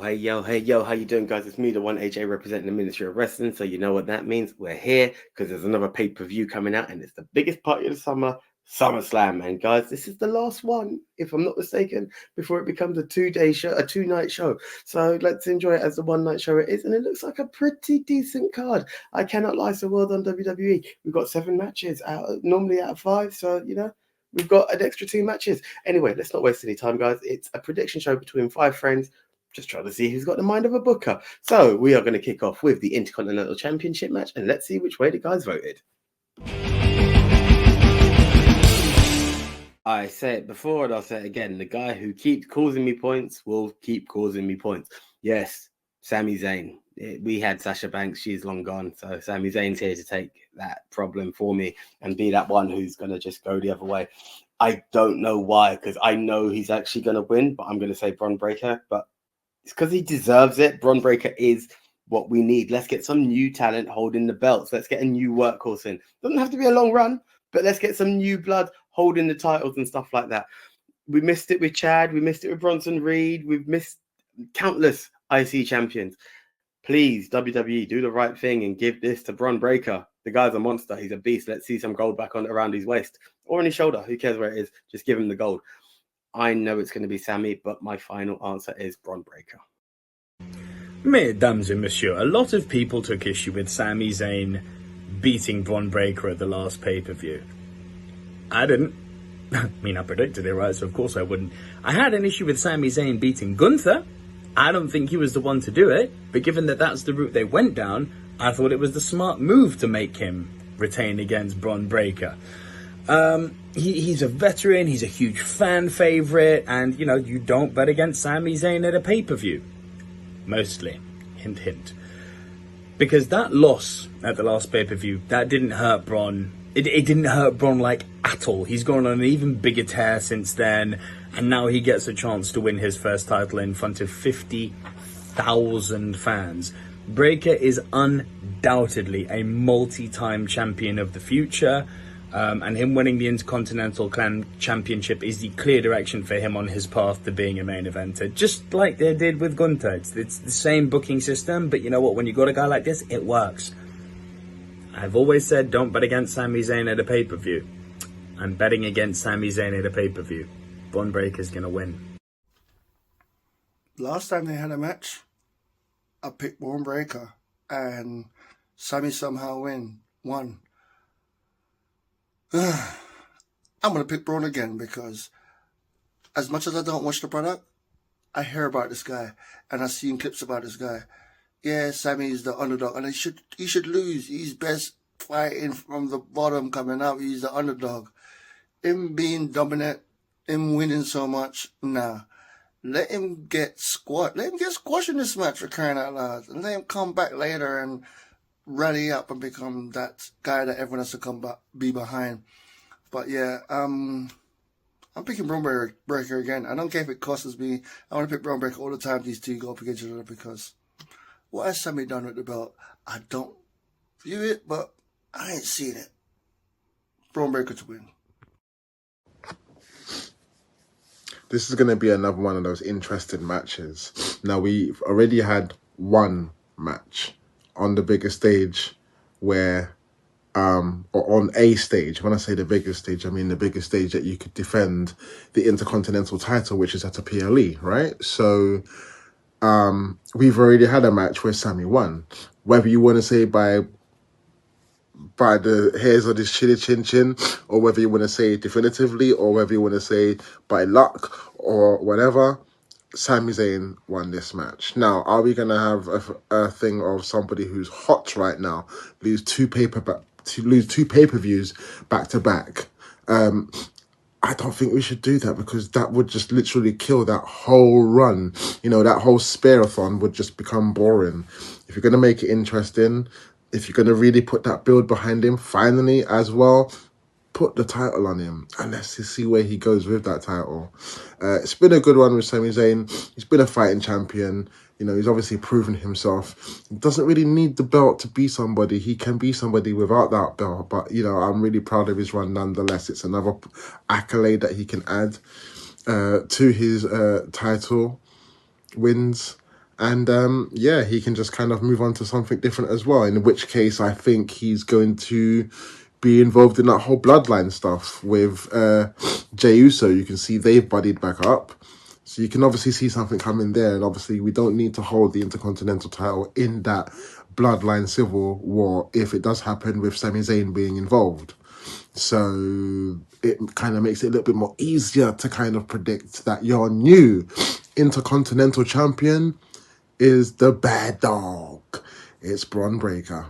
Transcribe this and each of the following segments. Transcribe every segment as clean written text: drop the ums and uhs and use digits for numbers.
hey yo, how you doing, guys? It's me, the one AJ, representing the Ministry of Wrestling. So you know what that means. We're here because there's another pay-per-view coming out, and it's the biggest party of the summer, Summerslam. And guys, this is the last one, if I'm not mistaken, before it becomes a two-night show. So let's enjoy it as the one-night show it is, and it looks like a pretty decent card. I cannot lie so well on WWE. We've got 7 matches normally out of 5, so you know. We've got an extra 2 matches. Anyway, let's not waste any time, guys. It's a prediction show between 5 friends. Just trying to see who's got the mind of a booker. So we are going to kick off with the Intercontinental Championship match, and let's see which way the guys voted. I say it before and I'll say it again. The guy who keeps causing me points will keep causing me points. Yes, Sami Zayn. We had Sasha Banks. She's long gone. So Sami Zayn's here to take that problem for me and be that one who's going to just go the other way. I don't know why, because I know he's actually going to win, but I'm going to say Bron Breakker. But it's because he deserves it. Bron Breakker is what we need. Let's get some new talent holding the belts. Let's get a new workhorse in. Doesn't have to be a long run, but let's get some new blood holding the titles and stuff like that. We missed it with Chad. We missed it with Bronson Reed. We've missed countless IC champions. Please, WWE, do the right thing and give this to Bron Breakker. The guy's a monster. He's a beast. Let's see some gold back on around his waist or on his shoulder. Who cares where it is? Just give him the gold. I know it's going to be Sami, but my final answer is Bron Breakker. Mesdames et messieurs, a lot of people took issue with Sami Zayn beating Bron Breakker at the last pay-per-view. I didn't. I mean, I predicted it, right? So of course I wouldn't. I had an issue with Sami Zayn beating Gunther. I don't think he was the one to do it, but given that that's the route they went down, I thought it was the smart move to make him retain against Bron Breakker. He's a veteran, he's a huge fan favourite, and, you know, you don't bet against Sami Zayn at a pay-per-view. Mostly. Hint, hint. Because that loss at the last pay-per-view, that didn't hurt Bron. It didn't hurt Bron, like, at all. He's gone on an even bigger tear since then, and now he gets a chance to win his first title in front of 50,000 fans. Breakker is undoubtedly a multi-time champion of the future, and him winning the Intercontinental Championship is the clear direction for him on his path to being a main eventer, just like they did with Gunther. It's the same booking system, but you know what? When you got a guy like this, it works. I've always said don't bet against Sami Zayn at a pay-per-view. I'm betting against Sami Zayn at a pay-per-view. Bron Breakker's going to win. Last time they had a match, I picked Bron Breakker, and Sami somehow won. I'm going to pick Bron again because as much as I don't watch the product, I hear about this guy and I've seen clips about this guy. Yeah, Sami is the underdog and he should lose. He's best fighting from the bottom coming up. He's the underdog. Him being dominant, him winning so much, nah. Let him get squashed. Let him get squashed in this match for crying out loud. And let him come back later and rally up and become that guy that everyone has to be behind. But yeah, I'm picking Bron Breakker again. I don't care if it costs me. I want to pick Bron Breakker all the time. These two go up against each other because what has Sami done with the belt? I don't view it, but I ain't seen it. Bron Breakker to win. This is going to be another one of those interesting matches. Now, we've already had one match on the bigger stage where, or on a stage. When I say the biggest stage, I mean the biggest stage that you could defend the Intercontinental title, which is at a PLE, right? So, we've already had a match where Sami won. Whether you want to say by the hairs of his chin, or whether you want to say definitively, or whether you want to say by luck, or whatever, Sami Zayn won this match. Now, are we going to have a thing of somebody who's hot right now lose two pay-per-views back to back? I don't think we should do that because that would just literally kill that whole run. You know, that whole spear-a-thon would just become boring. If you're going to make it interesting, if you're going to really put that build behind him, finally, as well, put the title on him and let's just see where he goes with that title. It's been a good one with Sami Zayn. He's been a fighting champion. You know, he's obviously proven himself. He doesn't really need the belt to be somebody. He can be somebody without that belt. But, you know, I'm really proud of his run nonetheless. It's another accolade that he can add to his title wins. And yeah, he can just kind of move on to something different as well. In which case, I think he's going to be involved in that whole bloodline stuff with Jey Uso. You can see they've buddied back up. So you can obviously see something coming there. And obviously, we don't need to hold the Intercontinental title in that bloodline civil war if it does happen with Sami Zayn being involved. So it kind of makes it a little bit more easier to kind of predict that your new Intercontinental champion is the bad dog. It's Braun Breaker.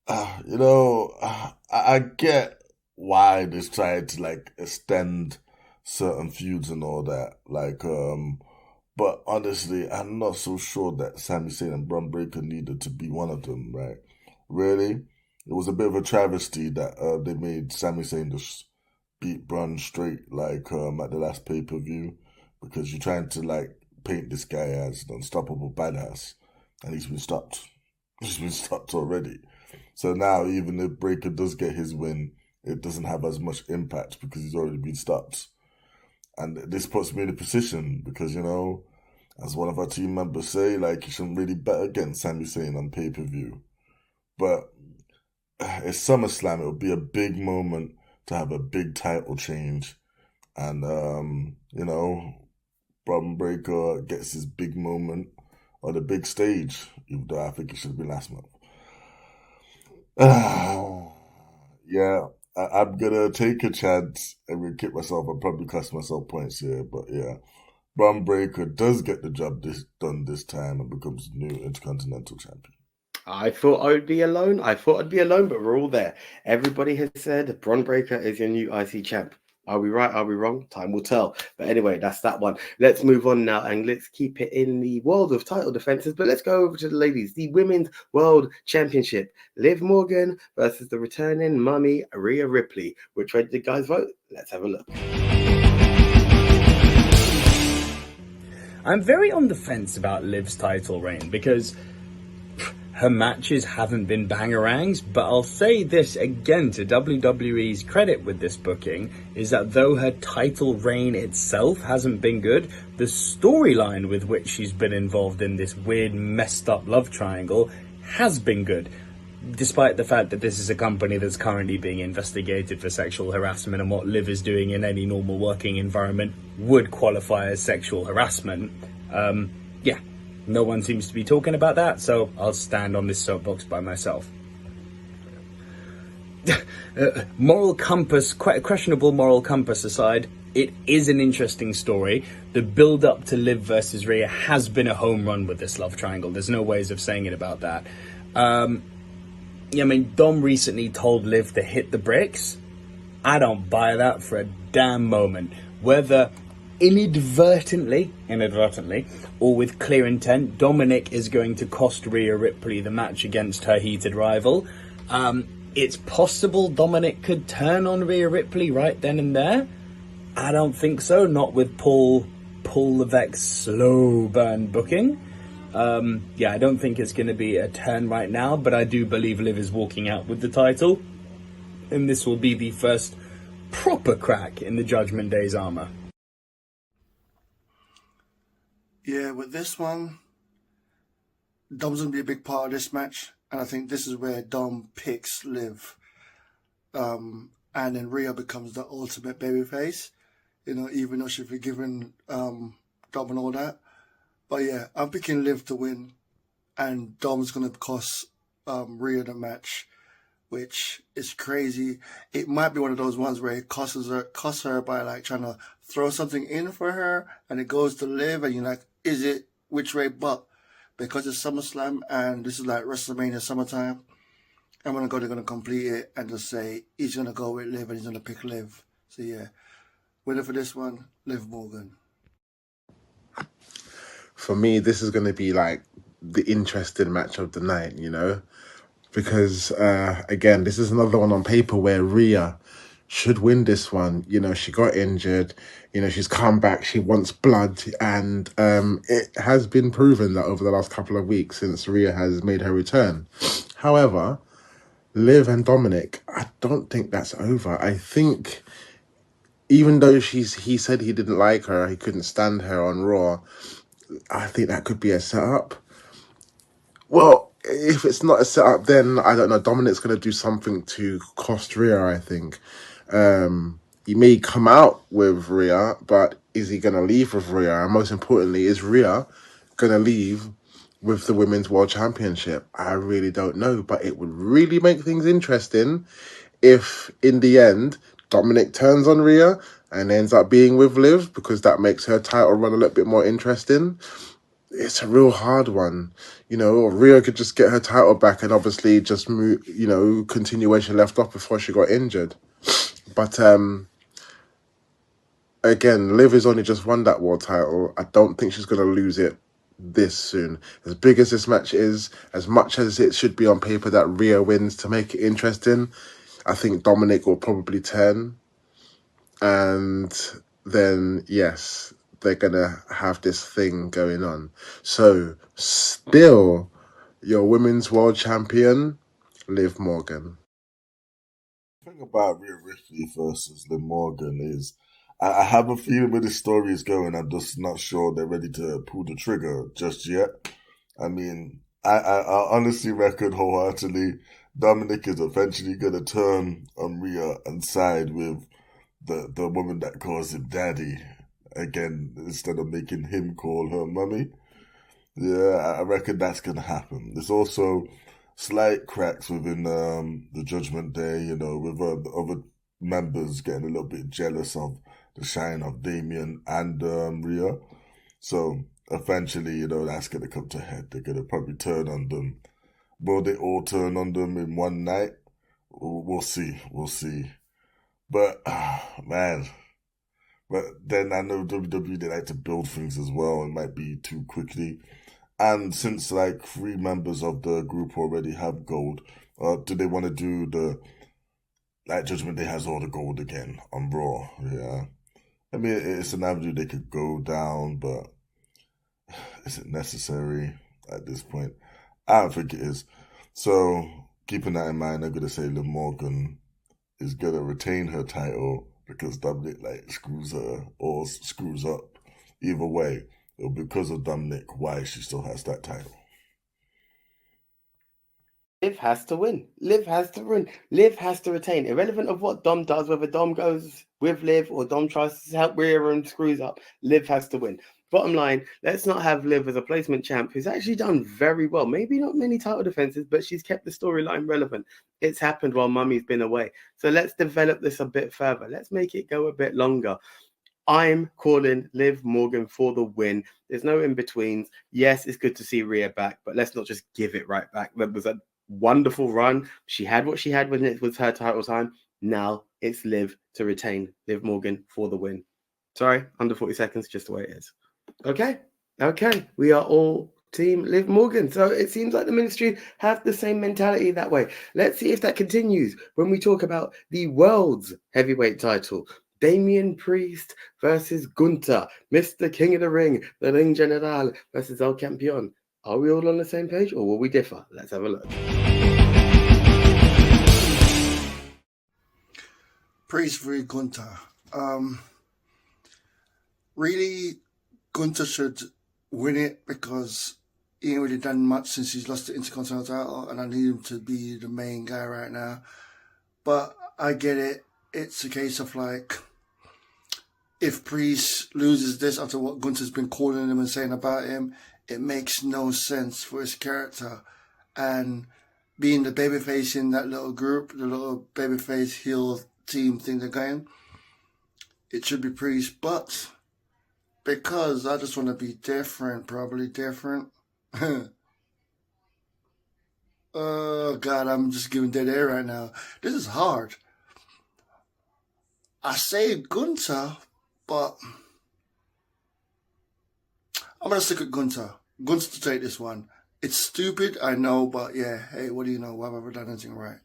I get why they're trying to like extend certain feuds and all that. But honestly, I'm not so sure that Sami Zayn and Braun Breaker needed to be one of them, right? Really? It was a bit of a travesty that they made Sami Zayn just beat Braun straight at the last pay-per-view, because you're trying to like paint this guy as an unstoppable badass, and he's been stopped. He's been stopped already. So now, even if Breaker does get his win, it doesn't have as much impact because he's already been stopped. And this puts me in a position because, as one of our team members say, like, you shouldn't really bet against Sami Zayn on pay-per-view. But it's SummerSlam. It would be a big moment to have a big title change. And, Braun Breaker gets his big moment on the big stage, even though I think it should have been last month. Yeah, I'm gonna take a chance and gonna kick myself. I'll probably cost myself points here, but yeah, Braun Breaker does get the job done this time and becomes the new Intercontinental Champion. I thought I would be alone. I'd be alone, but we're all there. Everybody has said Braun Breaker is your new IC champ. Are we right? Are we wrong? Time will tell. But anyway, that's that one. Let's move on now and let's keep it in the world of title defenses. But let's go over to the ladies. The Women's World Championship. Liv Morgan versus the returning mummy Rhea Ripley. Which way did the guys vote? Let's have a look. I'm very on the fence about Liv's title reign because her matches haven't been bangerangs, but I'll say this again to WWE's credit with this booking, is that though her title reign itself hasn't been good, the storyline with which she's been involved in this weird, messed up love triangle has been good. Despite the fact that this is a company that's currently being investigated for sexual harassment, and what Liv is doing in any normal working environment would qualify as sexual harassment, yeah. No one seems to be talking about that, so I'll stand on this soapbox by myself. Moral compass, quite a questionable moral compass aside, it is an interesting story. The build-up to Liv versus Rhea has been a home run with this love triangle. There's no ways of saying it about that. Dom recently told Liv to hit the bricks. I don't buy that for a damn moment. Whether inadvertently, or with clear intent, Dominic is going to cost Rhea Ripley the match against her heated rival. It's possible Dominic could turn on Rhea Ripley right then and there. I don't think so, not with Paul Levesque's slow burn booking. I don't think it's going to be a turn right now, but I do believe Liv is walking out with the title, and this will be the first proper crack in the Judgment Day's armor. Yeah, with this one, Dom's going to be a big part of this match. And I think this is where Dom picks Liv. And then Rhea becomes the ultimate babyface. Even though she's forgiven Dom and all that. But yeah, I'm picking Liv to win. And Dom's going to cost Rhea the match, which is crazy. It might be one of those ones where it costs her by like trying to throw something in for her. And it goes to Liv and you're like, is it which way? But because it's SummerSlam and this is like WrestleMania summertime, they're going to complete it and just say he's going to go with Liv and he's going to pick Liv. So yeah, winner for this one, Liv Morgan. For me, this is going to be like the interesting match of the night, because again, this is another one on paper where Rhea should win this one. She got injured. She's come back. She wants blood. And it has been proven that over the last couple of weeks since Rhea has made her return. However, Liv and Dominic, I don't think that's over. I think even though he said he didn't like her, he couldn't stand her on Raw, I think that could be a setup. Well, if it's not a setup, then I don't know. Dominic's going to do something to cost Rhea, I think. He may come out with Rhea, but is he going to leave with Rhea? And most importantly, is Rhea going to leave with the Women's World Championship? I really don't know, but it would really make things interesting if, in the end, Dominic turns on Rhea and ends up being with Liv, because that makes her title run a little bit more interesting. It's a real hard one, or Rhea could just get her title back and obviously just move, continue where she left off before she got injured. But again, Liv has only just won that world title. I don't think she's going to lose it this soon. As big as this match is, as much as it should be on paper that Rhea wins to make it interesting, I think Dominic will probably turn. And then, yes, they're going to have this thing going on. So, still, your Women's World Champion, Liv Morgan. The thing about Rhea Ripley versus Liv Morgan is I have a feeling where this story is going. I'm just not sure they're ready to pull the trigger just yet. I mean, I honestly reckon wholeheartedly Dominic is eventually going to turn on Rhea and side with the woman that calls him daddy again, instead of making him call her mummy. Yeah, I reckon that's going to happen. There's also slight cracks within the Judgment Day, with the other members getting a little bit jealous of the shine of Damien and Rhea. So eventually, that's going to come to head. They're going to probably turn on them. Will they all turn on them in one night? We'll see. We'll see. But, man. But then I know WWE, they like to build things as well. It might be too quickly. And since, 3 members of the group already have gold, do they want to do the, Judgment Day has all the gold again on Raw? Yeah. I mean, it's an avenue they could go down, but is it necessary at this point? I don't think it is. So, keeping that in mind, I'm going to say Liv Morgan is going to retain her title because Dominic, screws her or screws up. Either way, it'll be because of Dominic why she still has that title. Liv has to win. Liv has to win. Liv has to retain. Irrelevant of what Dom does, whether Dom goes with Liv or Dom tries to help Rhea and screws up, Liv has to win. Bottom line, let's not have Liv as a placement champ who's actually done very well. Maybe not many title defenses, but she's kept the storyline relevant. It's happened while Mummy's been away. So let's develop this a bit further. Let's make it go a bit longer. I'm calling Liv Morgan for the win. There's no in-betweens. Yes, it's good to see Rhea back, but let's not just give it right back. That was a wonderful run. She had what she had when it was her title time. Now it's Liv to retain. Liv Morgan for the win. Sorry, under 40 seconds, just the way it is. Okay. We are all team Liv Morgan. So it seems like the ministry have the same mentality that way. Let's see if that continues when we talk about the world's heavyweight title. Damian Priest versus Gunther, Mr. King of the Ring, the Ring General versus El Campeon. Are we all on the same page or will we differ? Let's have a look. Priest v. Gunther. Really, Gunther should win it because he ain't really done much since he's lost the Intercontinental title, and I need him to be the main guy right now. But I get it. It's a case of if Priest loses this after what Gunther's been calling him and saying about him, it makes no sense for his character. And being the babyface in that little group, the little babyface heel team thing they're going, it should be Priest. But because I just want to be different, probably different. Oh, God, I'm just giving dead air right now. This is hard. I say Gunther, but I'm going to stick with Gunther. Gunther to take this one. It's stupid, I know, but yeah, hey, what do you know? Why have I ever done anything right?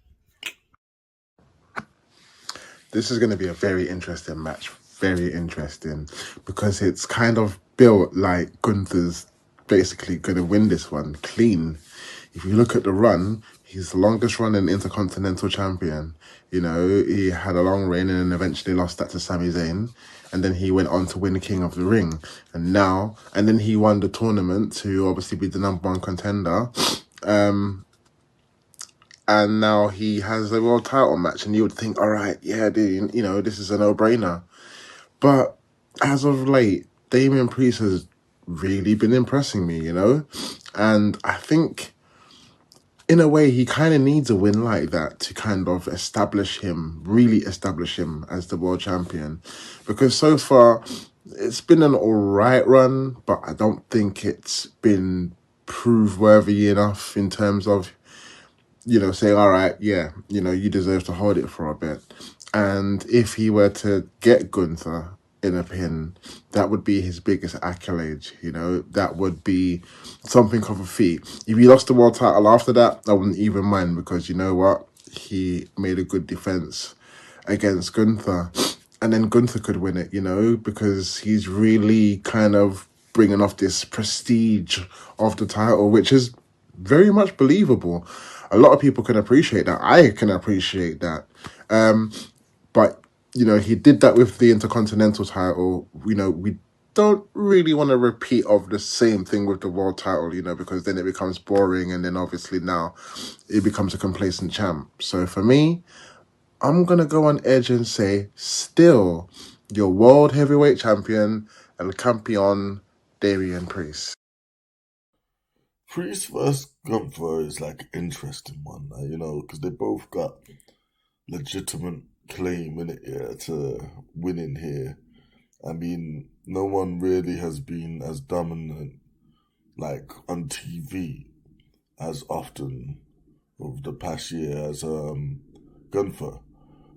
This is going to be a very interesting match. Very interesting. Because it's kind of built like Gunther's basically going to win this one clean. If you look at the run, He's the longest running Intercontinental Champion. You know, he had a long reign and then eventually lost that to Sami Zayn. And then he went on to win King of the Ring. And then he won the tournament to obviously be the #1 contender. And now he has a world title match. And you would think, all right, yeah, dude, you know, this is a no-brainer. But as of late, Damian Priest has really been impressing me, you know? And I think, in a way, he kind of needs a win like that to kind of really establish him as the world champion. Because so far, it's been an all right run, but I don't think it's been prove-worthy enough in terms of, you know, saying, all right, yeah, you know, you deserve to hold it for a bit. And if he were to get Gunther in a pin, that would be his biggest accolade, you know, that would be something of a feat. If he lost the world title after that, I wouldn't even mind, because you know what? He made a good defense against Gunther. And then Gunther could win it, you know, because he's really kind of bringing off this prestige of the title, which is very much believable. A lot of people can appreciate that. I can appreciate that. But, you know, he did that with the Intercontinental title. You know, we don't really want a repeat of the same thing with the world title, you know, because then it becomes boring, and then obviously now it becomes a complacent champ. So for me, I'm going to go on edge and say, still, your world heavyweight champion, El Campeón, Damian Priest. Priest vs. Gunther is like an interesting one, you know, because they both got legitimate claim in it, yeah, to winning here. I mean, no one really has been as dominant, like, on TV as often over the past year as Gunther,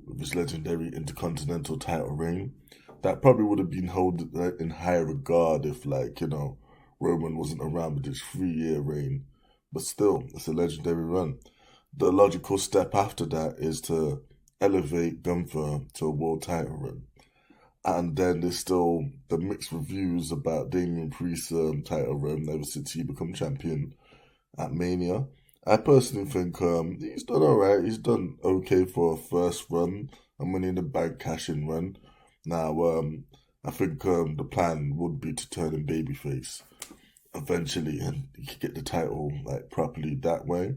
with his legendary Intercontinental title reign. That probably would have been held in high regard if, like, you know, Roman wasn't around with his 3-year reign. But still, it's a legendary run. The logical step after that is to elevate Gunther to a world title run. And then there's still the mixed reviews about Damian Priest's title run ever since he became champion at Mania. I personally think he's done alright. He's done okay for a first run, a Money in the Bank cash-in run. Now, I think the plan would be to turn him babyface eventually, and he could get the title like properly that way.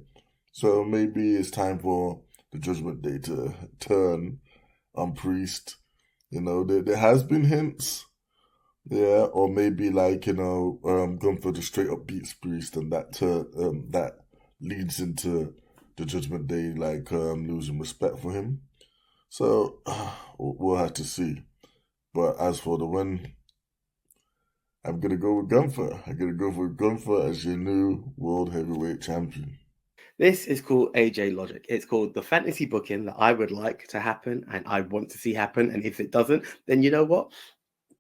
So maybe it's time for the Judgment Day to turn on Priest. You know, there has been hints, yeah, or maybe like, you know, Gunther just straight up beats Priest, and that leads into the Judgment Day like losing respect for him. So we'll have to see. But as for the win, I'm gonna go with Gunther. I'm gonna go for Gunther as your new World Heavyweight Champion. This is called AJ Logic. It's called the fantasy booking that I would like to happen and I want to see happen. And if it doesn't, then you know what?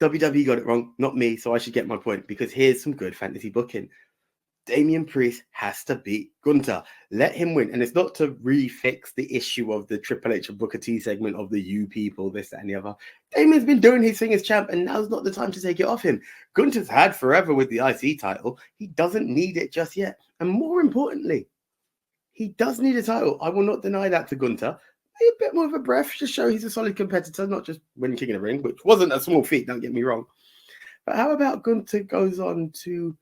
WWE got it wrong, not me. So I should get my point, because here's some good fantasy booking. Damian Priest has to beat Gunther. Let him win. And it's not to refix the issue of the Triple H and Booker T segment of the you people, this, that, and the other. Damian's been doing his thing as champ, and now's not the time to take it off him. Gunther's had forever with the IC title. He doesn't need it just yet. And more importantly, he does need a title. I will not deny that to Gunther. A bit more of a breath to show he's a solid competitor, not just winning King of the Ring, which wasn't a small feat, don't get me wrong. But how about Gunther goes on to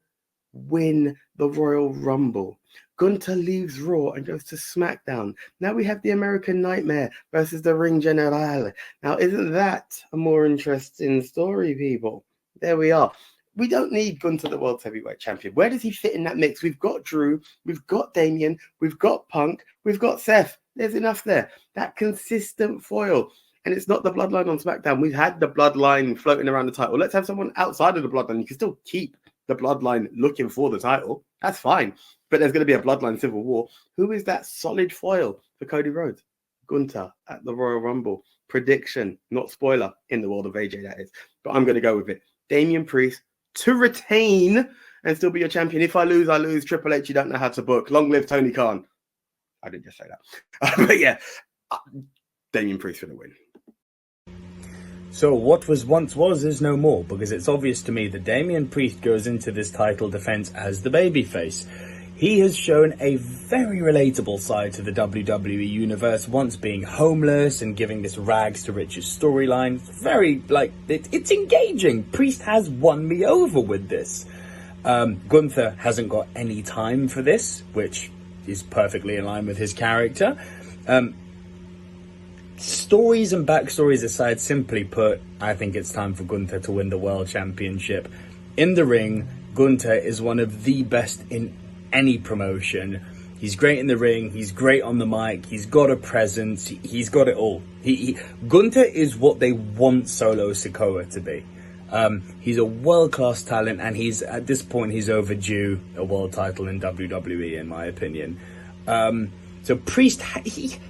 win the Royal Rumble? Gunther leaves Raw and goes to SmackDown. Now we have the American Nightmare versus the Ring General. Now, isn't that a more interesting story, people? There we are. We don't need Gunther, the World Heavyweight Champion. Where does he fit in that mix? We've got Drew, we've got Damian, we've got Punk, we've got Seth. There's enough there. That consistent foil. And it's not the Bloodline on SmackDown. We've had the Bloodline floating around the title. Let's have someone outside of the Bloodline. You can still keep the Bloodline looking for the title. That's fine. But there's going to be a Bloodline Civil War. Who is that solid foil for Cody Rhodes? Gunther at the Royal Rumble. Prediction, not spoiler, in the world of AJ, that is. But I'm going to go with it. Damian Priest to retain and still be your champion. If I lose, I lose. Triple H, you don't know how to book. Long live Tony Khan. I didn't just say that. But yeah, Damian Priest for the win. So what was once was is no more, because it's obvious to me that Damian Priest goes into this title defense as the babyface. He has shown a very relatable side to the WWE universe, once being homeless and giving this rags to riches storyline. Very, it's engaging. Priest has won me over with this. Gunther hasn't got any time for this, which is perfectly in line with his character. Stories and backstories aside, simply put, I think it's time for Gunther to win the World Championship. In the ring, Gunther is one of the best in any promotion. He's great in the ring, he's great on the mic, he's got a presence, he's got it all. Gunther is what they want Solo Sikoa to be. He's a world-class talent, and at this point he's overdue a world title in WWE, in my opinion. So Priest,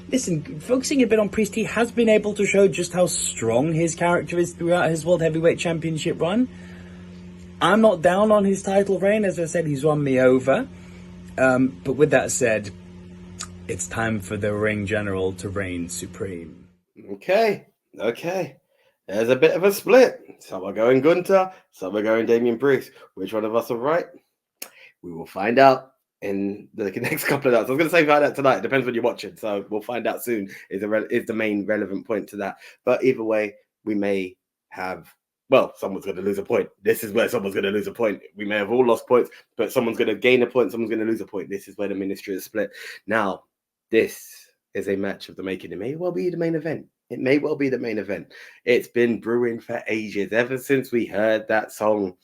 listen, focusing a bit on Priest, he has been able to show just how strong his character is throughout his World Heavyweight Championship run. I'm not down on his title reign. As I said, he's won me over. But with that said, it's time for the ring general to reign supreme. Okay. There's a bit of a split. Some are going Gunther, some are going Damian Priest. Which one of us are right? We will find out in the next couple of hours. I was going to say find out tonight. It depends when you're watching. So we'll find out soon is the main relevant point to that. But either way, we may have... Well, someone's going to lose a point. This is where someone's going to lose a point. We may have all lost points, but someone's going to gain a point. Someone's going to lose a point. This is where the ministry is split. Now, this is a match of the making. It may well be the main event. It may well be the main event. It's been brewing for ages, ever since we heard that song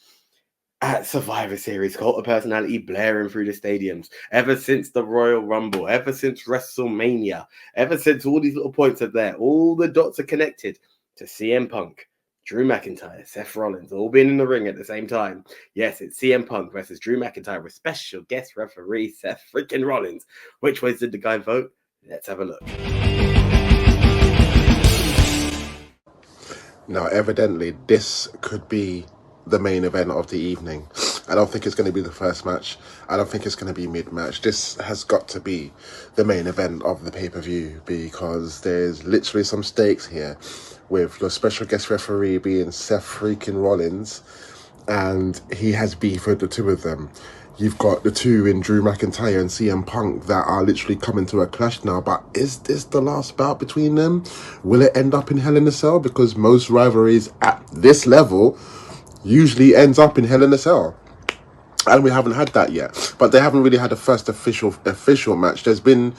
at Survivor Series, Cult of Personality blaring through the stadiums, ever since the Royal Rumble, ever since WrestleMania, ever since all these little points are there. All the dots are connected to CM Punk, Drew McIntyre, Seth Rollins, all being in the ring at the same time. Yes, it's CM Punk versus Drew McIntyre with special guest referee Seth freaking Rollins. Which ways did the guy vote? Let's have a look. Now, evidently, this could be the main event of the evening. I don't think it's going to be the first match. I don't think it's going to be mid-match. This has got to be the main event of the pay-per-view, because there's literally some stakes here, with your special guest referee being Seth freaking Rollins, and he has beef with the two of them. You've got the two in Drew McIntyre and CM Punk that are literally coming to a clash now. But is this the last bout between them? Will it end up in Hell in a Cell? Because most rivalries at this level usually ends up in Hell in a Cell. And we haven't had that yet. But they haven't really had a first official match. There's been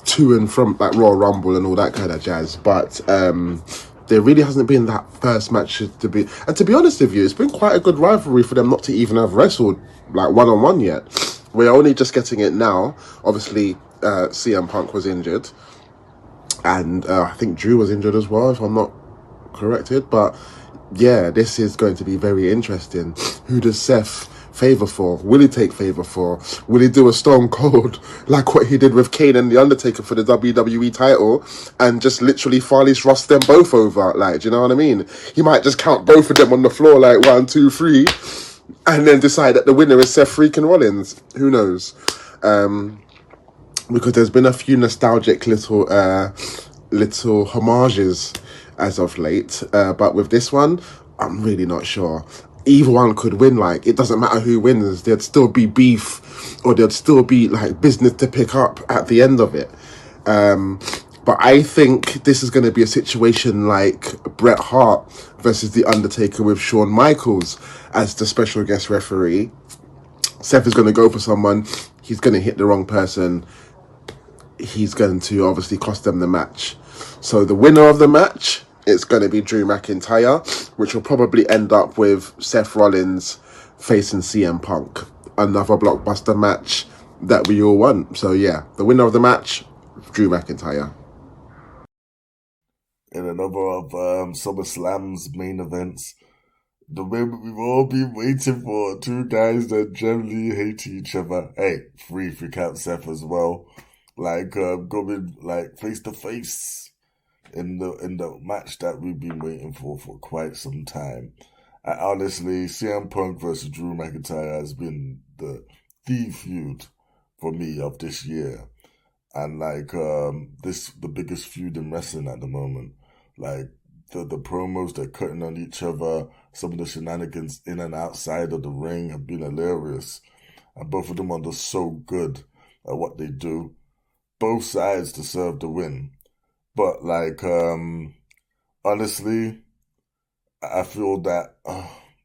to and from like Royal Rumble and all that kind of jazz. But there really hasn't been that first match to be. And to be honest with you, it's been quite a good rivalry for them not to even have wrestled like one-on-one yet. We're only just getting it now. Obviously, CM Punk was injured. And I think Drew was injured as well, if I'm not corrected. But yeah, this is going to be very interesting. Who does Seth favour for? Will he take favour for? Will he do a Stone Cold like what he did with Kane and The Undertaker for the WWE title and just literally Farley's Ross them both over? Like, do you know what I mean? He might just count both of them on the floor like 1, 2, 3 and then decide that the winner is Seth freaking Rollins. Who knows? Because there's been a few nostalgic little homages as of late, but with this one, I'm really not sure. Either one could win. Like, it doesn't matter who wins. There'd still be beef, or there'd still be like business to pick up at the end of it. But I think this is going to be a situation like Bret Hart versus The Undertaker with Shawn Michaels as the special guest referee. Seth is going to go for someone. He's going to hit the wrong person. He's going to obviously cost them the match. So the winner of the match, it's going to be Drew McIntyre, which will probably end up with Seth Rollins facing CM Punk. Another blockbuster match that we all want. So yeah, the winner of the match, Drew McIntyre. In another of SummerSlam's main events, the moment we've all been waiting for, two guys that generally hate each other. Hey, free if you count Seth as well. Like going like face to face in the match that we've been waiting for quite some time. And honestly, CM Punk versus Drew McIntyre has been the feud for me of this year, and like the biggest feud in wrestling at the moment. Like the promos they're cutting on each other, some of the shenanigans in and outside of the ring have been hilarious. and both of them are just so good at what they do. Both sides deserve the win. But like, honestly, I feel that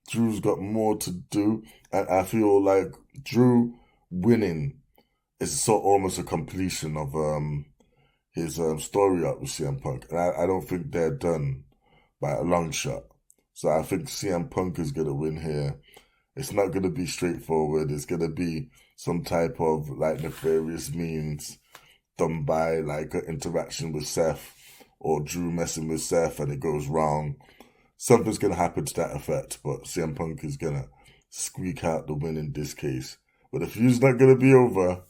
Drew's got more to do, and I feel like Drew winning is almost a completion of his story arc with CM Punk, and I don't think they're done by a long shot. So I think CM Punk is gonna win here. It's not gonna be straightforward. It's gonna be some type of like nefarious means done by like an interaction with Seth or Drew messing with Seth and it goes wrong. Something's gonna happen to that effect, but CM Punk is gonna squeak out the win in this case. But the feud's not gonna be over.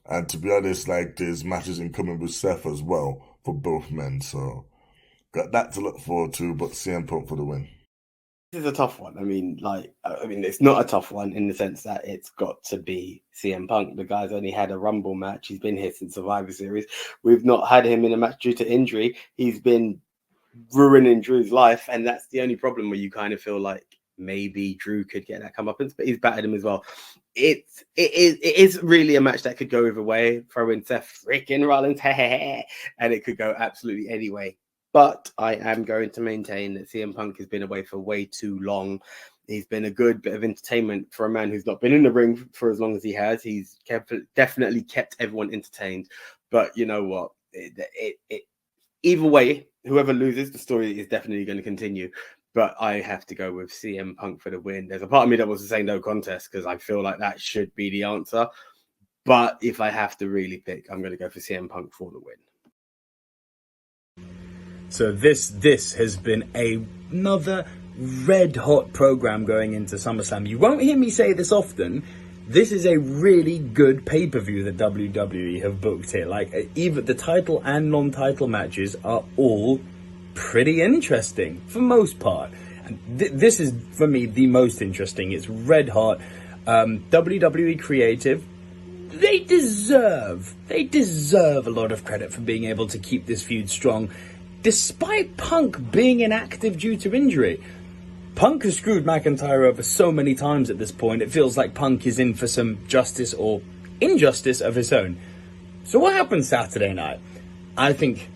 And to be honest, like there's matches incoming with Seth as well for both men. So got that to look forward to, but CM Punk for the win. This is a tough one. I mean, it's not a tough one in the sense that it's got to be CM Punk. The guy's only had a Rumble match. He's been here since Survivor Series. We've not had him in a match due to injury. He's been ruining Drew's life, and that's the only problem where you kind of feel like maybe Drew could get that comeuppance, but he's battered him as well. It is really a match that could go either way. Throw in Seth freaking Rollins, and it could go absolutely any way. But I am going to maintain that CM Punk has been away for way too long. He's been a good bit of entertainment for a man who's not been in the ring for as long as he has. He's definitely kept everyone entertained. But you know what? Either way, whoever loses, the story is definitely going to continue. But I have to go with CM Punk for the win. There's a part of me that wants to say no contest because I feel like that should be the answer. But if I have to really pick, I'm going to go for CM Punk for the win. So this has been another red-hot program going into SummerSlam. You won't hear me say this often. This is a really good pay-per-view that WWE have booked here. Like, even the title and non-title matches are all pretty interesting for most part. And this is, for me, the most interesting. It's red-hot. WWE Creative, they deserve a lot of credit for being able to keep this feud strong, despite Punk being inactive due to injury. Punk has screwed McIntyre over so many times at this point, it feels like Punk is in for some justice or injustice of his own. So what happened Saturday night? I think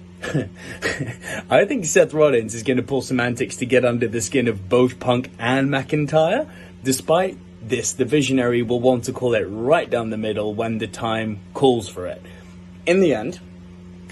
Seth Rollins is going to pull some antics to get under the skin of both Punk and McIntyre. Despite this, the Visionary will want to call it right down the middle when the time calls for it. In the end,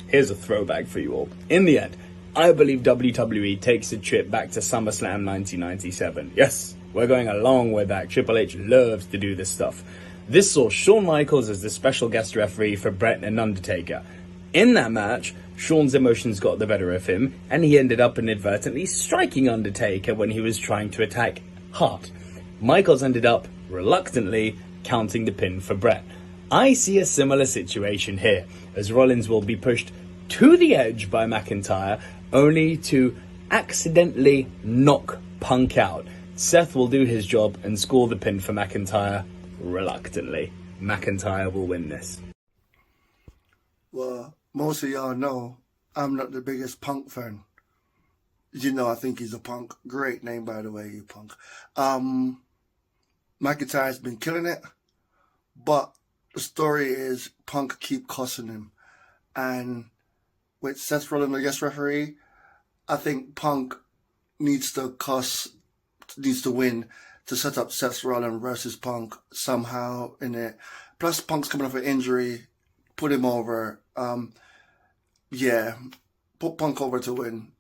here's a throwback for you all. In the end, I believe WWE takes a trip back to SummerSlam 1997. Yes, we're going a long way back. Triple H loves to do this stuff. This saw Shawn Michaels as the special guest referee for Bret and Undertaker. In that match, Shawn's emotions got the better of him, and he ended up inadvertently striking Undertaker when he was trying to attack Hart. Michaels ended up, reluctantly, counting the pin for Bret. I see a similar situation here, as Rollins will be pushed to the edge by McIntyre, only to accidentally knock Punk out. Seth will do his job and score the pin for McIntyre, reluctantly. McIntyre will win this. Well, most of y'all know I'm not the biggest Punk fan. You know, I think he's a punk. Great name, by the way, you Punk. McIntyre's been killing it, but the story is Punk keep cussing him. And with Seth Rollins, the guest referee, I think Punk needs to win to set up Seth Rollins versus Punk somehow in it. Plus, Punk's coming off an injury. Put him over. Put Punk over to win.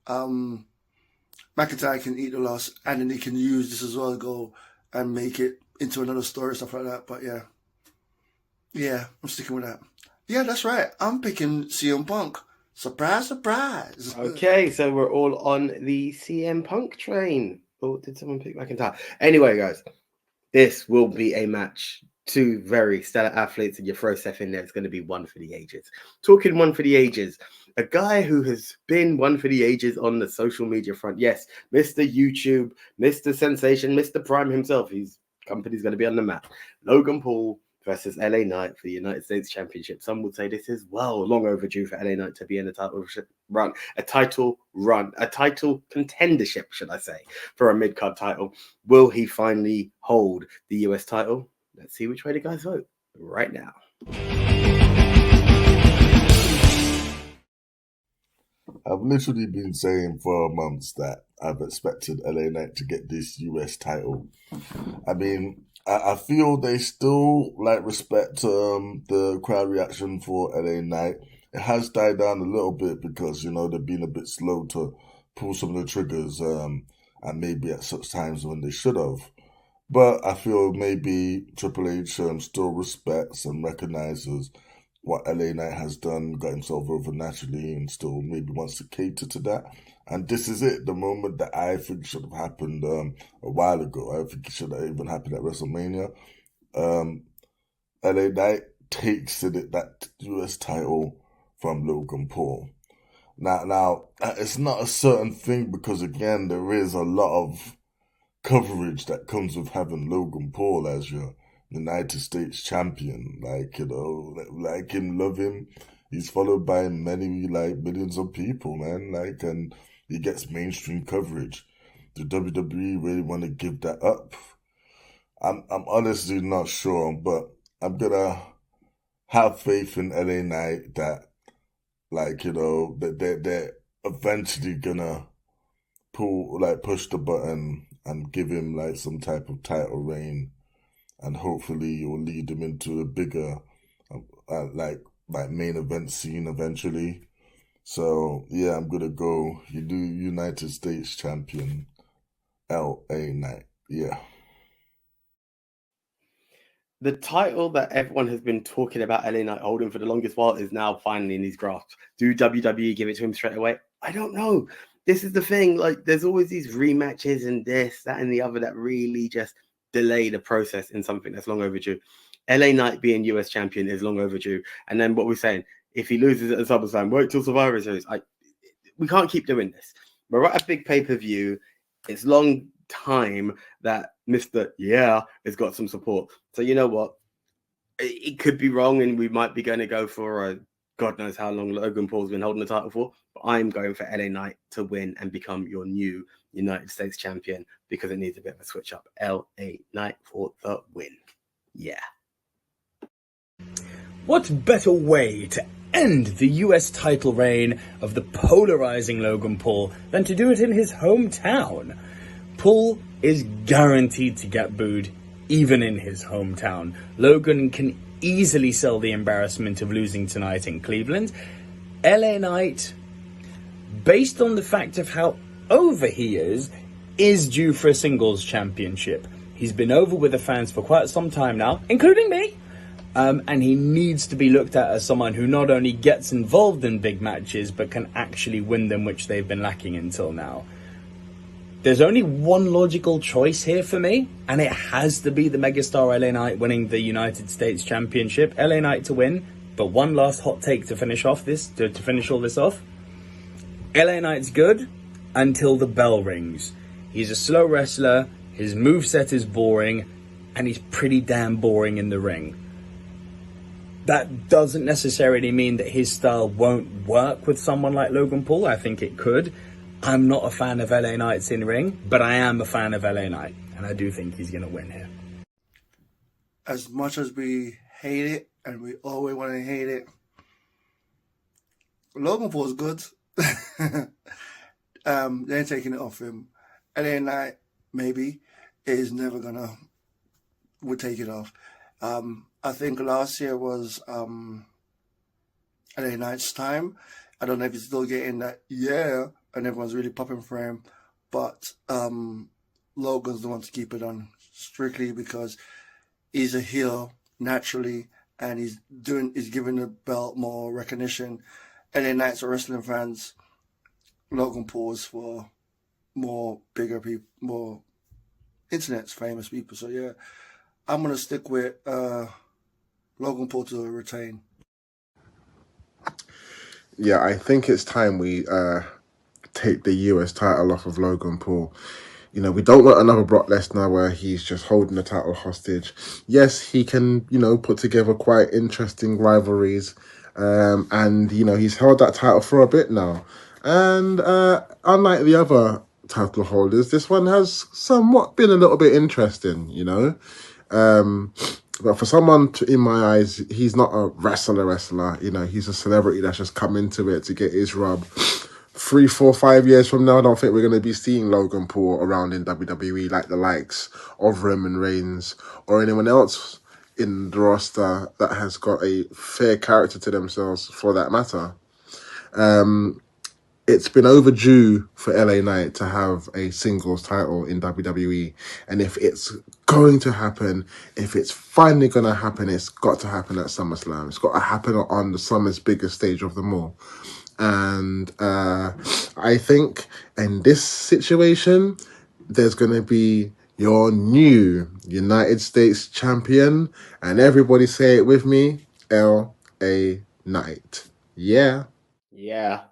McIntyre can eat the loss, and then he can use this as well to go and make it into another story, stuff like that. But yeah, I'm sticking with that. Yeah, that's right. I'm picking CM Punk. Surprise, surprise. Okay, so we're all on the CM Punk train. Oh, did someone pick McIntyre? Anyway, guys, this will be a match. Two very stellar athletes, and you throw Seth in there, it's going to be one for the ages. Talking one for the ages, a guy who has been one for the ages on the social media front. Yes, Mr. YouTube, Mr. Sensation, Mr. Prime himself. His company's going to be on the map. Logan Paul versus LA Knight for the United States Championship. Some would say this is long overdue for LA Knight to be in a title contendership, should I say, for a mid-card title. Will he finally hold the US title? Let's see which way the guys vote right now. I've literally been saying for months that I've expected LA Knight to get this US title. I mean, I feel they still like respect the crowd reaction for LA Knight. It has died down a little bit because, you know, they've been a bit slow to pull some of the triggers, and maybe at such times when they should have. But I feel maybe Triple H still respects and recognizes what LA Knight has done, got himself over naturally, and still maybe wants to cater to that. And this is it, the moment that I think should have happened a while ago. I think it should have even happened at WrestleMania. LA Knight takes that US title from Logan Paul. Now, it's not a certain thing because, again, there is a lot of coverage that comes with having Logan Paul as your United States champion. Like, you know, like him, love him. He's followed by many, like, millions of people, man. Like, and he gets mainstream coverage. The WWE really want to give that up? I'm honestly not sure, but I'm gonna have faith in LA Knight that, like, you know, that they're eventually gonna push the button and give him like some type of title reign, and hopefully it will lead him into a bigger like main event scene eventually. So yeah, I'm gonna go United States champion LA Knight. Yeah. The title that everyone has been talking about LA Knight holding for the longest while is now finally in his grasp. Do WWE give it to him straight away? I don't know. This is the thing. Like, there's always these rematches and this, that, and the other that really just delay the process in something that's long overdue. LA Knight being US champion is long overdue. And then what we're saying, if he loses at the SummerSlam, wait till Survivor Series. We can't keep doing this. We're at a big pay-per-view. It's long time that Mr. Yeah has got some support. So you know what? It could be wrong, and we might be going to go for God knows how long Logan Paul's been holding the title for. But I'm going for LA Knight to win and become your new United States champion because it needs a bit of a switch up. LA Knight for the win. Yeah. What better way to end the US title reign of the polarizing Logan Paul than to do it in his hometown? Paul is guaranteed to get booed even in his hometown. Logan can easily sell the embarrassment of losing tonight in Cleveland. LA Knight, based on the fact of how over he is due for a singles championship. He's been over with the fans for quite some time now, including me. And he needs to be looked at as someone who not only gets involved in big matches, but can actually win them, which they've been lacking until now. There's only one logical choice here for me, and it has to be the megastar LA Knight winning the United States Championship. LA Knight to win, but one last hot take to finish off this, to finish all this off. LA Knight's good until the bell rings. He's a slow wrestler, his moveset is boring, and he's pretty damn boring in the ring. That doesn't necessarily mean that his style won't work with someone like Logan Paul. I think it could. I'm not a fan of LA Knight's in ring, but I am a fan of LA Knight, and I do think he's going to win here. As much as we hate it, and we always want to hate it, Logan Paul's good. They ain't taking it off him. LA Knight, maybe, would take it off. I think last year was LA Knight's time. I don't know if he's still getting that, and everyone's really popping for him. But Logan's the one to keep it on strictly because he's a heel naturally, and he's giving the belt more recognition. LA Knights are wrestling fans. Logan Paul's for more bigger people, more internet's famous people. So yeah, I'm gonna stick with Logan Paul to retain. Yeah, I think it's time we take the US title off of Logan Paul. You know, we don't want another Brock Lesnar where he's just holding the title hostage. Yes, he can, put together quite interesting rivalries. And, he's held that title for a bit now. And unlike the other title holders, this one has somewhat been a little bit interesting, But for someone in my eyes, he's not a wrestler. You know, he's a celebrity that's just come into it to get his rub. 3, 4, 5 years from now, I don't think we're going to be seeing Logan Paul around in WWE like the likes of Roman Reigns or anyone else in the roster that has got a fair character to themselves, for that matter. It's been overdue for LA Knight to have a singles title in WWE. And if it's going to happen, if it's finally going to happen, it's got to happen at SummerSlam. It's got to happen on the summer's biggest stage of them all. And I think in this situation, there's going to be your new United States champion. And everybody say it with me, LA Knight. Yeah. Yeah,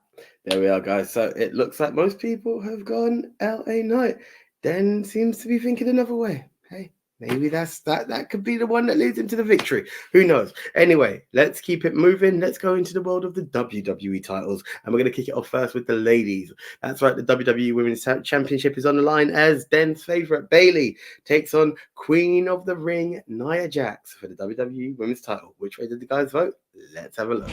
there we are, guys. So it looks like most people have gone LA Knight. Den seems to be thinking another way. Hey, maybe that could be the one that leads him to the victory. Who knows? Anyway, let's keep it moving. Let's go into the world of the WWE titles. And we're going to kick it off first with the ladies. That's right, the WWE Women's Championship is on the line as Den's favorite, Bayley, takes on Queen of the Ring, Nia Jax, for the WWE Women's title. Which way did the guys vote? Let's have a look.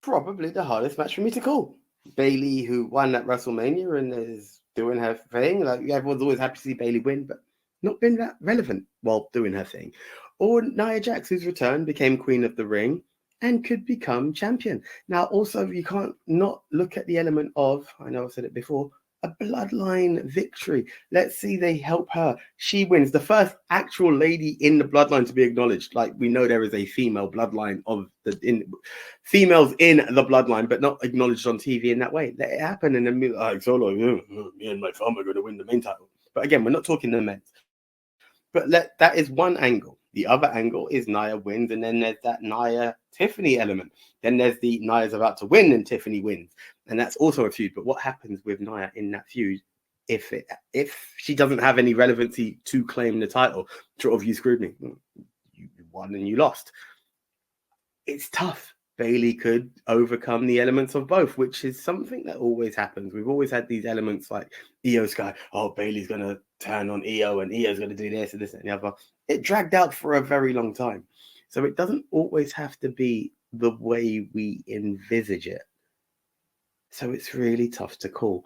Probably the hardest match for me to call. Bayley, who won at WrestleMania and is doing her thing. Like, everyone's always happy to see Bayley win, but not been that relevant while doing her thing. Or Nia Jax, whose return became Queen of the Ring and could become champion. Now, also, you can't not look at the element of, I know I've said it before, a bloodline victory. Let's see they help her. She wins, the first actual lady in the bloodline to be acknowledged. Like, we know there is a female bloodline females in the bloodline, but not acknowledged on TV in that way. Let it happen, and then me and my family are going to win the main title. But again, we're not talking the men. But that is one angle. The other angle is Nia wins, and then there's that Nia Tiffany element. Then there's the Nia's about to win and Tiffany wins, and that's also a feud. But what happens with Nia in that feud if she doesn't have any relevancy to claim the title? Sort of, you screwed me. You won and you lost. It's tough. Bayley could overcome the elements of both, which is something that always happens. We've always had these elements like Io Sky. Oh, Bayley's going to turn on Io and Io's going to do this and this and the other. It dragged out for a very long time. So it doesn't always have to be the way we envisage it. So it's really tough to call.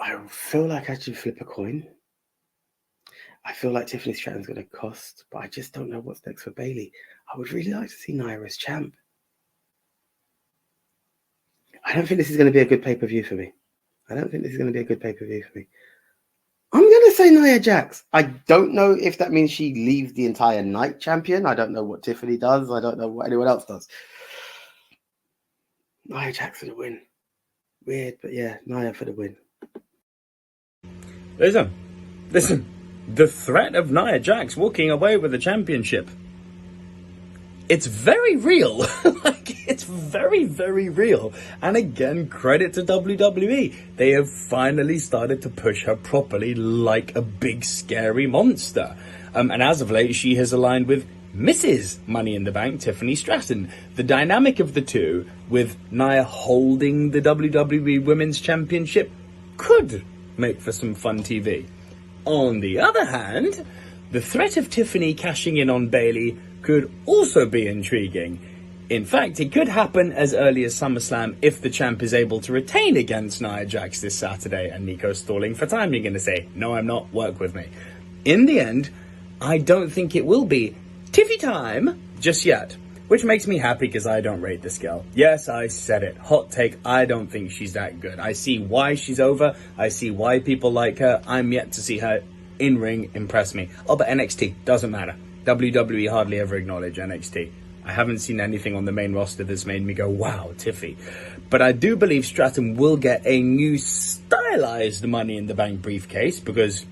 I feel like I should flip a coin. I feel like Tiffany Stratton's going to cost, but I just don't know what's next for Bayley. I would really like to see Nia as champ. I don't think this is going to be a good pay-per-view for me. I'm going to say Nia Jax. I don't know if that means she leaves the entire night champion. I don't know what Tiffany does. I don't know what anyone else does. Nia Jax for the win. Weird, but yeah, Nia for the win. Listen. The threat of Nia Jax walking away with the championship. It's very real. It's very, very real. And again, credit to WWE. They have finally started to push her properly like a big, scary monster. And as of late, she has aligned with Mrs. Money in the Bank, Tiffany Stratton. The dynamic of the two, with Nia holding the WWE Women's Championship, could make for some fun TV. On the other hand, the threat of Tiffany cashing in on Bayley could also be intriguing. In fact, it could happen as early as SummerSlam if the champ is able to retain against Nia Jax this Saturday. And Nico's stalling for time. You're going to say, no, I'm not, work with me. In the end, I don't think it will be Tiffy time just yet. Which makes me happy because I don't rate this girl. Yes, I said it. Hot take, I don't think she's that good. I see why she's over. I see why people like her. I'm yet to see her in-ring impress me. Oh, but NXT, doesn't matter. WWE hardly ever acknowledge NXT. I haven't seen anything on the main roster that's made me go, wow, Tiffy. But I do believe Stratton will get a new stylized Money in the Bank briefcase because,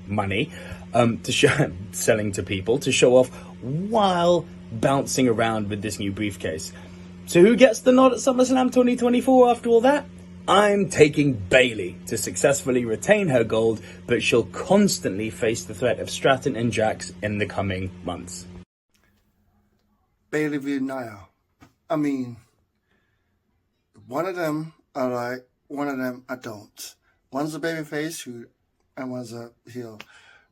money, to show, selling to people, to show off while bouncing around with this new briefcase. So who gets the nod at SummerSlam 2024 after all that? I'm taking Bayley to successfully retain her gold, but she'll constantly face the threat of Stratton and Jax in the coming months. Bayley v. Nia. I mean, one of them I like, one of them I don't. One's a babyface and one's a heel,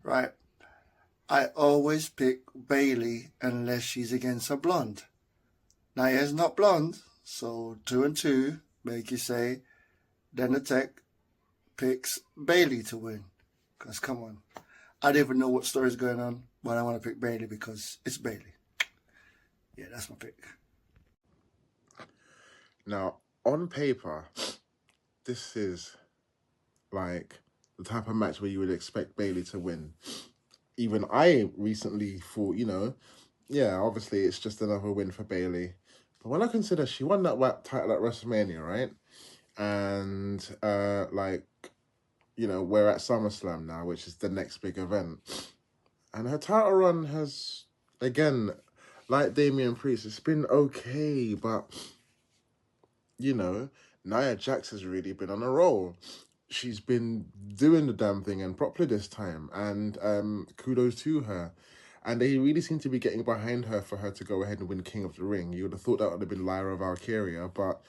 right? I always pick Bailey unless she's against a blonde. Nia's not blonde, so 2 and 2 make you say, then the tech picks Bailey to win. Because come on, I don't even know what story's going on, but I want to pick Bailey because it's Bailey. Yeah, that's my pick. Now, on paper, this is like the type of match where you would expect Bailey to win. Even I recently thought, yeah, obviously it's just another win for Bailey. But when I consider she won that title at WrestleMania, right? And we're at SummerSlam now, which is the next big event. And her title run has, again, like Damian Priest, it's been okay, but Nia Jax has really been on a roll. She's been doing the damn thing and properly this time, and kudos to her. And they really seem to be getting behind her for her to go ahead and win King of the Ring. You would have thought that would have been Lyra Valkyria, but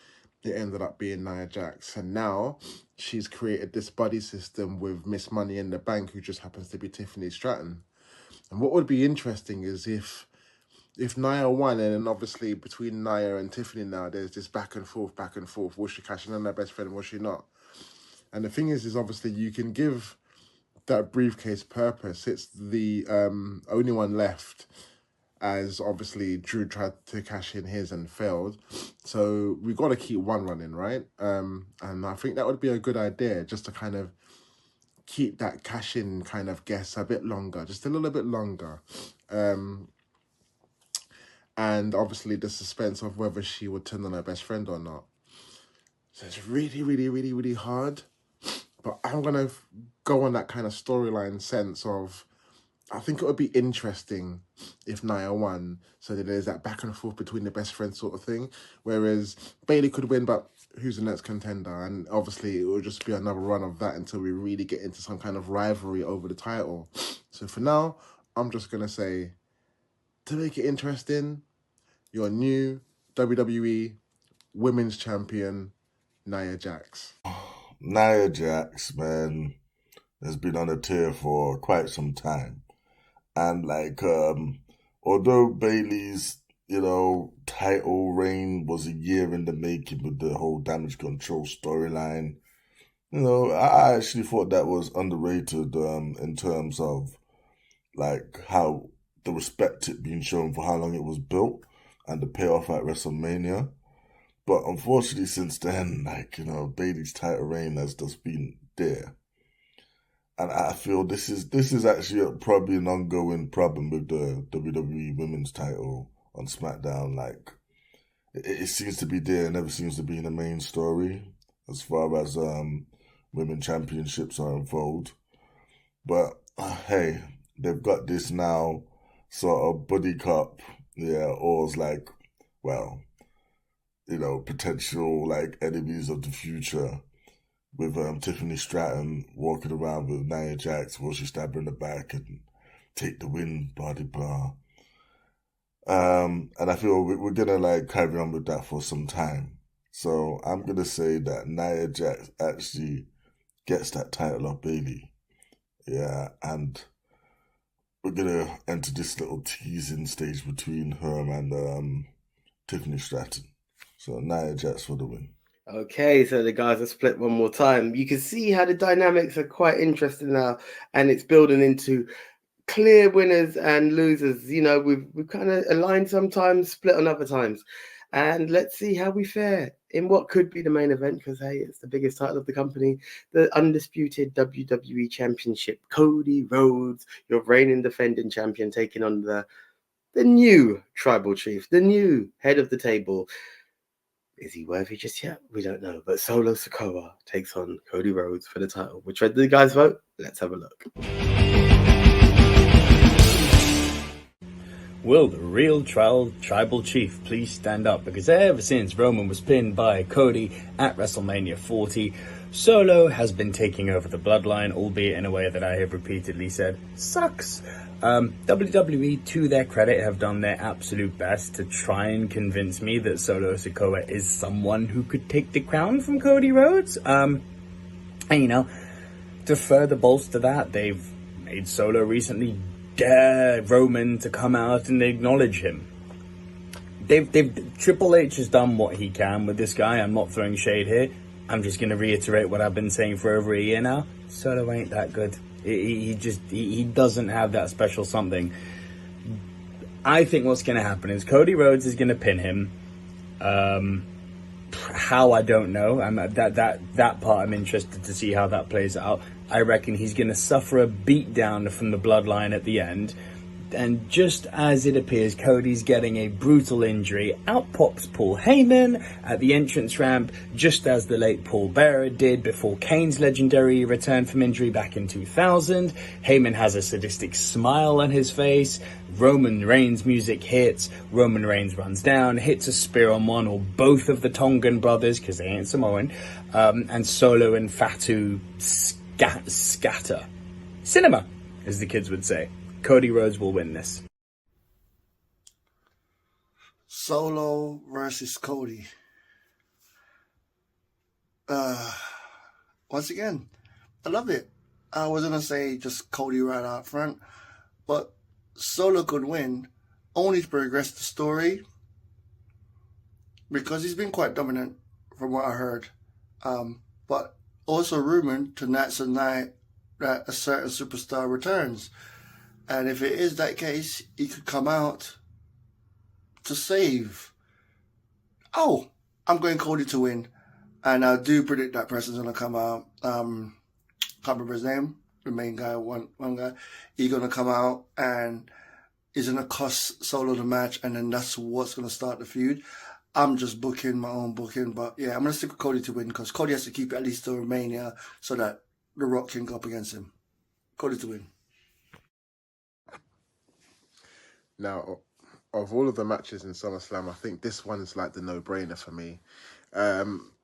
it ended up being Nia Jax. And now she's created this buddy system with Miss Money in the Bank, who just happens to be Tiffany Stratton. And what would be interesting is if Nia won, and then obviously between Nia and Tiffany now, there's this back and forth. Was she cashing in her best friend? Was she not? And the thing is obviously you can give that briefcase purpose. It's the only one left, as obviously Drew tried to cash in his and failed. So we got to keep one running, right? And I think that would be a good idea, just to kind of keep that cash-in kind of guess a bit longer, just a little bit longer. And obviously the suspense of whether she would turn on her best friend or not. So it's really, really, really, really hard. But I'm going to go on that kind of storyline sense of, I think it would be interesting if Nia won, so that there's that back and forth between the best friends sort of thing. Whereas Bailey could win, but who's the next contender? And obviously it will just be another run of that until we really get into some kind of rivalry over the title. So for now, I'm just going to say, to make it interesting, your new WWE Women's Champion, Nia Jax. Nia Jax, man, has been on a tear for quite some time. And although Bailey's, title reign was a year in the making with the whole Damage Control storyline, I actually thought that was underrated in terms of how the respect it being shown for how long it was built and the payoff at WrestleMania. But unfortunately, since then, Bailey's title reign has just been there. And I feel this is actually probably an ongoing problem with the WWE Women's title on SmackDown. It seems to be there, never seems to be in the main story as far as women championships are involved. But hey, they've got this now sort of buddy cop, or it's potential enemies of the future with Tiffany Stratton walking around with Nia Jax, will she stab her in the back and take the win, blah, blah, blah. And I feel we're gonna carry on with that for some time. So I'm gonna say that Nia Jax actually gets that title of Bailey. Yeah, and we're gonna enter this little teasing stage between her and Tiffany Stratton. So Nia Jax for the win. Okay, so the guys are split one more time. You can see how the dynamics are quite interesting now, and it's building into clear winners and losers. We've kind of aligned sometimes, split on other times. And let's see how we fare in what could be the main event, because, hey, it's the biggest title of the company, the undisputed WWE Championship. Cody Rhodes, your reigning defending champion, taking on the new tribal chief, the new head of the table. Is he worthy just yet? We don't know. But Solo Sikoa takes on Cody Rhodes for the title. Which way did the guys vote? Let's have a look. Will the real tribal chief please stand up? Because ever since Roman was pinned by Cody at WrestleMania 40, Solo has been taking over the bloodline, albeit in a way that I have repeatedly said sucks. WWE, to their credit, have done their absolute best to try and convince me that Solo Sikoa is someone who could take the crown from Cody Rhodes. And to further bolster that, they've made Solo recently dare Roman to come out and acknowledge him. Triple H has done what he can with this guy. I'm not throwing shade here. I'm just going to reiterate what I've been saying for over a year now. Solo ain't that good. He doesn't have that special something. I think what's going to happen is Cody Rhodes is going to pin him. How, I don't know. That part I'm interested to see how that plays out. I reckon he's going to suffer a beatdown from the Bloodline at the end. And just as it appears Cody's getting a brutal injury, out pops Paul Heyman at the entrance ramp, just as the late Paul Bearer did before Kane's legendary return from injury back in 2000. Heyman has a sadistic smile on his face. Roman Reigns' music hits. Roman Reigns runs down, hits a spear on one or both of the Tongan brothers, because they ain't Samoan. And Solo and Fatu scatter. Cinema, as the kids would say. Cody Rhodes will win this. Solo versus Cody. Once again, I love it. I was going to say just Cody right out front, but Solo could win only to progress the story because he's been quite dominant from what I heard. But also rumored tonight's a night that a certain superstar returns. And if it is that case, he could come out to save. Oh, I'm going Cody to win. And I do predict that person's going to come out. Can't remember his name. The main guy, one guy. He's going to come out and he's going to cost Solo the match. And then that's what's going to start the feud. I'm just booking my own booking. But yeah, I'm going to stick with Cody to win because Cody has to keep it at least to Mania so that The Rock can go up against him. Cody to win. Now, of all of the matches in SummerSlam, I think this one's like the no-brainer for me.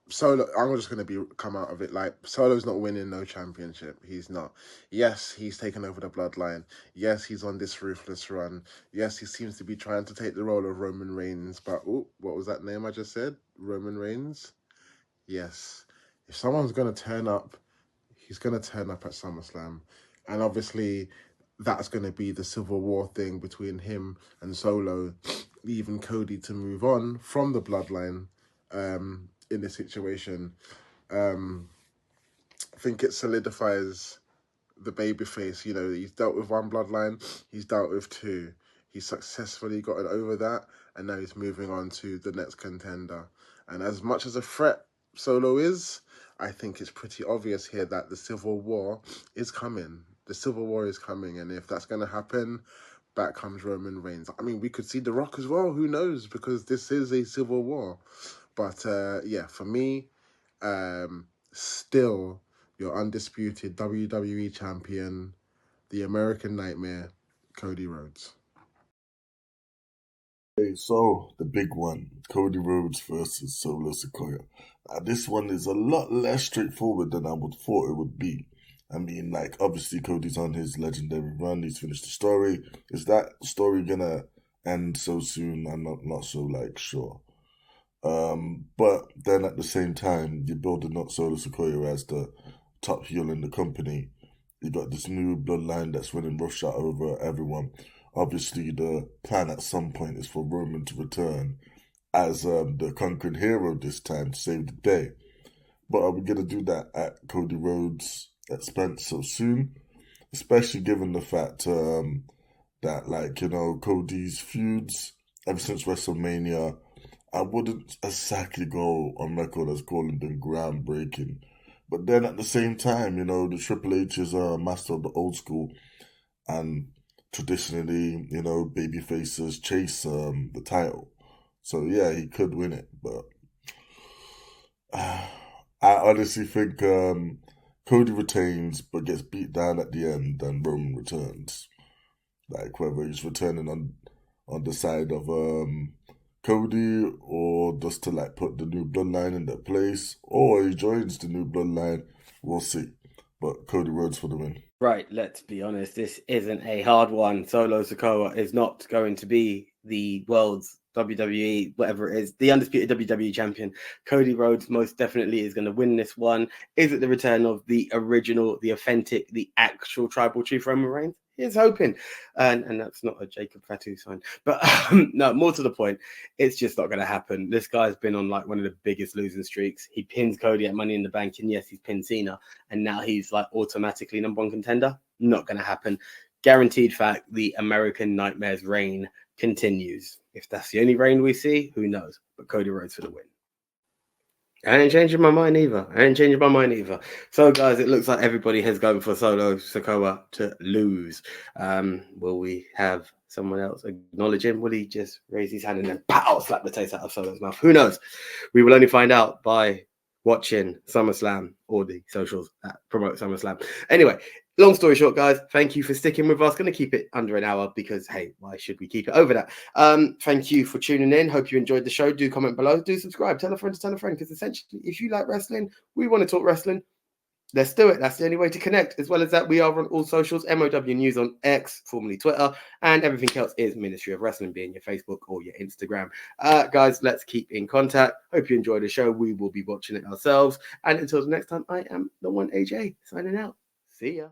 Solo, I'm just going to come out of it like Solo's not winning no championship. He's not. Yes, he's taken over the Bloodline. Yes, he's on this ruthless run. Yes, he seems to be trying to take the role of Roman Reigns. But, what was that name I just said? Roman Reigns? Yes. If someone's going to turn up, he's going to turn up at SummerSlam. And obviously, that's going to be the Civil War thing between him and Solo, leaving Cody to move on from the Bloodline in this situation. I think it solidifies the babyface. You know, he's dealt with one Bloodline, he's dealt with two. He's successfully gotten over that, and now he's moving on to the next contender. And as much as a threat Solo is, I think it's pretty obvious here that the Civil War is coming. The Civil War is coming, and if that's going to happen, back comes Roman Reigns. I mean, we could see The Rock as well. Who knows? Because this is a Civil War. But, yeah, for me, still your undisputed WWE champion, the American Nightmare, Cody Rhodes. Okay, so the big one, Cody Rhodes versus Solo Sikoa. Now, this one is a lot less straightforward than I would thought it would be. I mean, like, obviously Cody's on his legendary run. He's finished the story. Is that story gonna end so soon? I'm not so, like, sure. But then at the same time, you're building up Solo Sikoa as the top heel in the company. You got this new bloodline that's winning roughshod over everyone. Obviously, the plan at some point is for Roman to return as the conquering hero this time to save the day. But are we gonna do that at Cody Rhodes' expense so soon? Especially given the fact that, like, you know, Cody's feuds ever since WrestleMania, I wouldn't exactly go on record as calling them groundbreaking. But then at the same time, you know, the Triple H is a master of the old school, and traditionally, you know, baby faces chase the title. So yeah, he could win it, but I honestly think Cody retains but gets beat down at the end and Roman returns. Like whether he's returning on the side of Cody or just to like put the new bloodline in their place, or he joins the new bloodline, we'll see. But Cody Rhodes for the win. Right, let's be honest, this isn't a hard one. Solo Sikoa is not going to be the world's WWE, whatever it is, the undisputed WWE champion. Cody Rhodes most definitely is going to win this one. Is it the return of the original, the authentic, the actual tribal chief Roman Reigns? Here's hoping. And that's not a Jacob Fatu sign. But no, more to the point, it's just not going to happen. This guy's been on like one of the biggest losing streaks. He pins Cody at Money in the Bank, and yes, he's pinned Cena, and now he's like automatically #1 contender. Not going to happen. Guaranteed fact, the American Nightmare's reign continues. If that's the only reign we see, who knows? But Cody Rhodes for the win. I ain't changing my mind either. So, guys, it looks like everybody has gone for Solo Sikoa to lose. Will we have someone else acknowledge him? Will he just raise his hand and then pow, slap the taste out of Solo's mouth? Who knows? We will only find out by watching SummerSlam or the socials that promote SummerSlam. Anyway, long story short, guys, thank you for sticking with us. Going to keep it under an hour because, hey, why should we keep it over that? Thank you for tuning in. Hope you enjoyed the show. Do comment below. Do subscribe. Tell a friend to tell a friend, because essentially, if you like wrestling, we want to talk wrestling. Let's do it. That's the only way to connect. As well as that, we are on all socials, MOW News on X, formerly Twitter, and everything else is Ministry of Wrestling, being your Facebook or your Instagram. Guys, let's keep in contact. Hope you enjoyed the show. We will be watching it ourselves. And until the next time, I am the one AJ signing out. See ya.